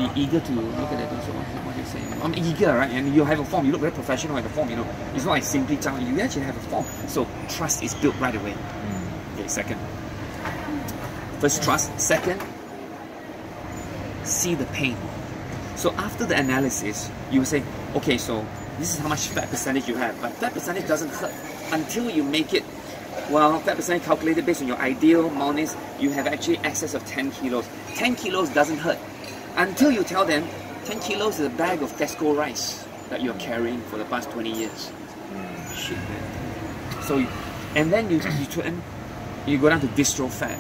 be eager to look at it. So what you're saying? I'm eager, right? And you have a form. You look very professional at the form. You know, it's not like simply telling you. You actually have a form. So trust is built right away. Okay, second. First, trust. Second, see the pain. So after the analysis, you will say, okay, so this is how much fat percentage you have. But fat percentage doesn't hurt until you make it. Well, fat percentage calculated based on your ideal Malnese, you have actually excess of 10 kilos. 10 kilos doesn't hurt until you tell them 10 kilos is a bag of Tesco rice that you're carrying for the past 20 years. Shit, man. So, and then you go down to distro fat.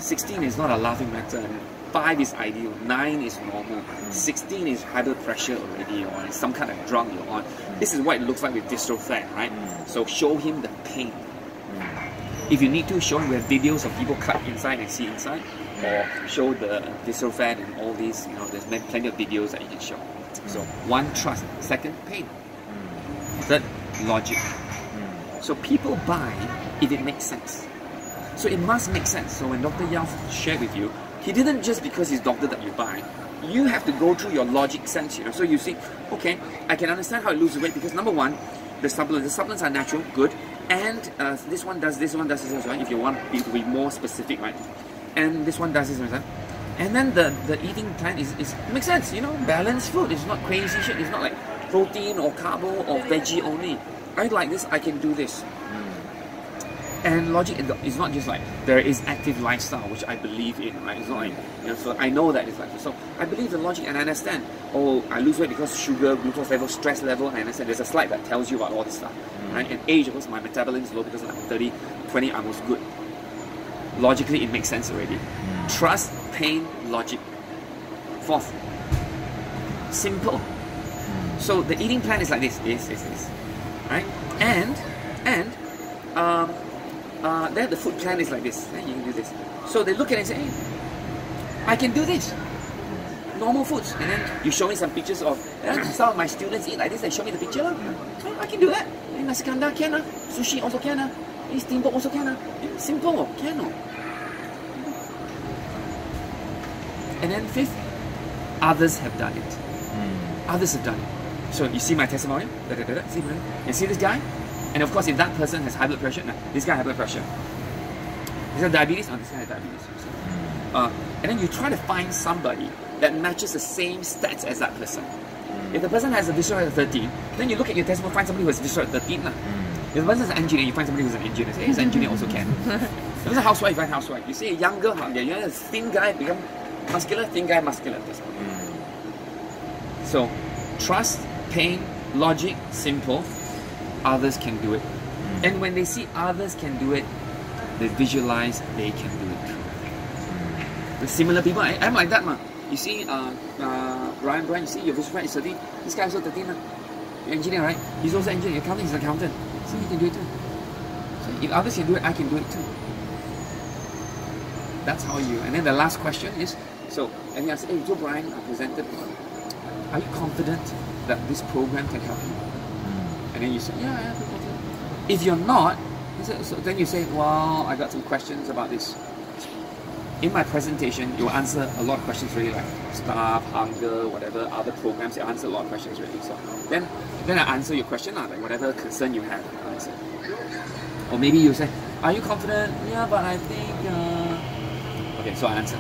16 is not a laughing matter. 5 is ideal, 9 is normal, 16 is high blood pressure already, or it's some kind of drug you're on. This is what it looks like with distro fat, right? So show him the pain. If you need to, show him. We have videos of people cut inside and see inside, or show the distro fat and all these. You know, there's plenty of videos that you can show. So one, trust. Second, pain. Third, logic. So people buy if it makes sense. So it must make sense. So when Dr. Yao shared with you, he didn't just because he's doctor that you buy. You have to go through your logic sense, you know. So you see, okay, I can understand how it loses weight because number one, the supplements are natural, good, and this one does this, right? If you want to be more specific, right? And this one does this, right? And then the eating plan is makes sense, you know, balanced food. It's not crazy shit. It's not like protein or carbo or veggie only. I like this, I can do this. And logic is not just like there is active lifestyle, which I believe in, right? It's not like, you know, so I know that it's like so. I believe in logic and I understand. Oh, I lose weight because sugar, glucose level, stress level. I understand. There's a slide that tells you about all this stuff, right? And age, because my metabolism is low because I'm 30, 20, I was good. Logically, it makes sense already. Trust, pain, logic. Fourth, simple. So the eating plan is like this, right? And then the food plan is like this. Then you can do this. So they look at it and say, hey, I can do this. Normal foods. And then you show me some pictures of some of my students eat like this. They show me the picture. I can do that. Nasi kandar can. Sushi also can. Steamboat also can. Simple. Can. And then fifth, others have done it. Others have done it. So you see my testimonial? You see this guy? And of course, if that person has high blood pressure, no, this guy has blood pressure. This has diabetes, this guy has diabetes. And then you try to find somebody that matches the same stats as that person. If the person has a visceral at 13, then you look at your testimonial, find somebody who has visceral at 13. If the person is an engineer, you find somebody who's an engineer. Say, hey, he's an engineer also can. If it's a housewife, you find housewife. You see a younger, a thin guy become muscular, thin guy muscular. So, trust, pain, logic, simple. Others can do it. And when they see others can do it, they visualize they can do it too. The similar people, I'm like that, man. You see, Brian, you see your visual is 13. This guy also 13. Engineer, right? He's also an engineer. Accountant, he's an accountant. So he can do it too. So if others can do it, I can do it too. That's how you. And then the last question is, so, and he asked, hey, Joe Brian presented, are you confident that this program can help you? And then you say, yeah, if you're not, so then you say, well, I got some questions about this. In my presentation, you'll answer a lot of questions really, like staff, hunger, whatever, other programs, you answer a lot of questions really. So then I answer your question, like whatever concern you have, I answer. Or maybe you say, are you confident? Yeah, but I think, okay, so I answer.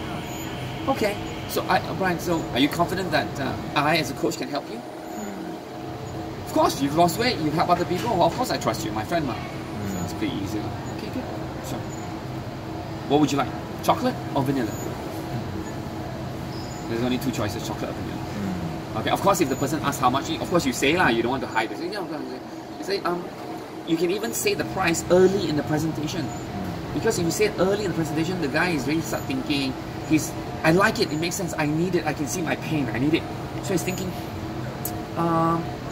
Okay, so Brian, so are you confident that I as a coach can help you? Of course, you've lost weight, you help other people, well, of course I trust you, my friend. So it's pretty easy. Okay, good. So, what would you like? Chocolate or vanilla? There's only two choices, chocolate or vanilla. Okay, of course if the person asks how much, of course you say you don't want to hide. You say, you can even say the price early in the presentation. Because if you say it early in the presentation, the guy is really start thinking, I like it, it makes sense, I need it, I can see my pain, I need it. So he's thinking,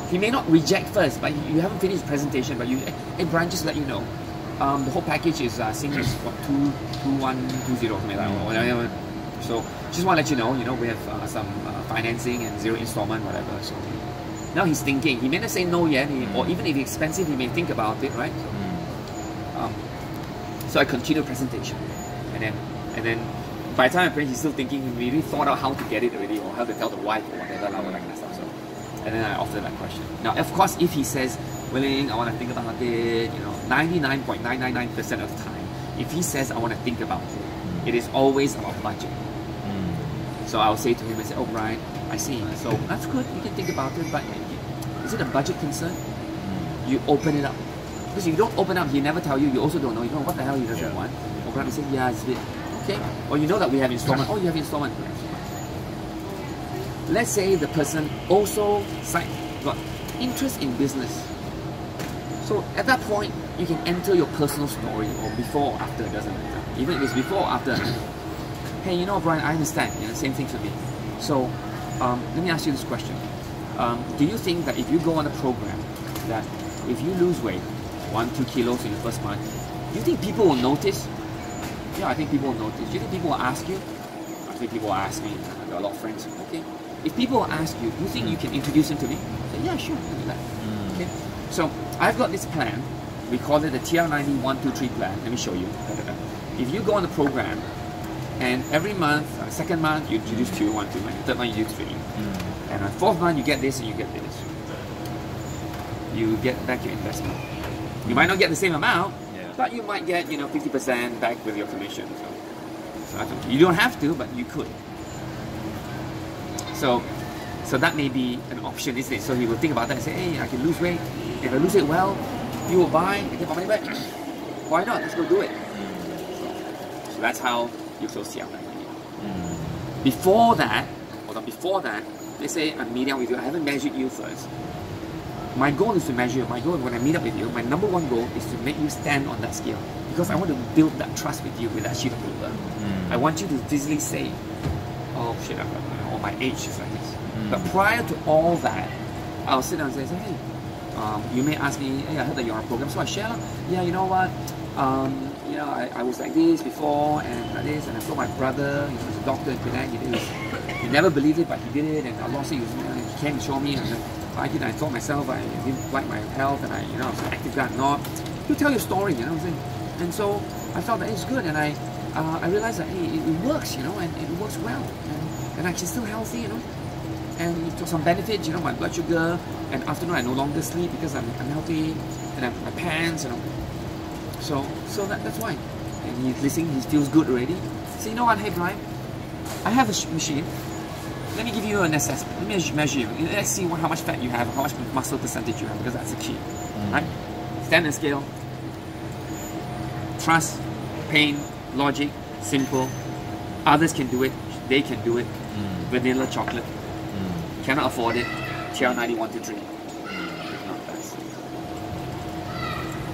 he may not reject first, but you haven't finished the presentation, but hey Brian, just to let you know, the whole package is Singapore for 2120 something like that, whatever. So just want to let you know, we have some financing and 0 installment, whatever. So now he's thinking. He may not say no yet, or even if it's expensive, he may think about it, right? So I continue the presentation, and then by the time I pray, he's still thinking, he really thought out how to get it already, or how to tell the wife, or whatever, like that kind of stuff. So, and then I offer that question. Now, of course, if he says, Willing, I want to think about it, 99.999% of the time, if he says, I want to think about it, it is always about budget. So I'll say to him, I say, oh, Brian, I see. So that's good, you can think about it, but is it a budget concern? You open it up. Because if you don't open up, he never tell you, you also don't know, what the hell he doesn't want. Open up and say, yeah, it's a bit, okay. Or you know that we have installment, oh, you have installment. Let's say the person also got interest in business. So at that point, you can enter your personal story, or before or after, it doesn't matter. Even if it's before or after, hey, Brian, I understand, same thing for me. So let me ask you this question. Do you think that if you go on a program, that if you lose weight, 1-2 kilos in the first month, do you think people will notice? Yeah, I think people will notice. Do you think people will ask you? I think people will ask me. I've got a lot of friends. Okay. If people will ask you, do you think you can introduce them to me? I say, yeah, sure, do that. Okay. So I've got this plan. We call it the TR90 1-2-3 plan. Let me show you. If you go on the program, and every month, second month you introduce 2, 1, 2, and third month you do 3. And on fourth month you get this and you get this. You get back your investment. You might not get the same amount, but you might get 50% back with your commission. So you don't have to, but you could. So that may be an option, isn't it? So he will think about that and say, hey, I can lose weight. If I lose it well, you will buy and get my money back. Why not? Let's go do it. So that's how you close TR90. Before that, let's say I'm meeting up with you, I haven't measured you first. My goal is to measure you. My goal when I meet up with you, my number one goal is to make you stand on that scale. Because I want to build that trust with you with that sheet of paper. I want you to visually say, oh shit, or my age is like this. But prior to all that, I'll sit down and say, hey, you may ask me, hey, I heard that you're on a program, so I share, yeah, you know what, I was like this before, and like this, and I saw my brother, he's a doctor in Penang, he never believed it, but he did it, and I lost it, he came and showed me, and I thought myself, I didn't like my health, and I was an active guy, not. You tell your story, what I'm saying? And so I thought that it's good, and I realized that, hey, it works, and it works well, and I can still healthy, and it took some benefits, my blood sugar, and afternoon I no longer sleep because I'm healthy, and I have my pants, So that's why. And he's listening, he feels good already. So you know what, hey Brian, I have a machine. Let me give you an assessment. Let me measure you. Let's see how much fat you have, how much muscle percentage you have, because that's the key. Right? Stand and scale. Trust, pain, logic, simple. Others can do it. They can do it. Vanilla chocolate. Cannot afford it. TR90 1-2-3.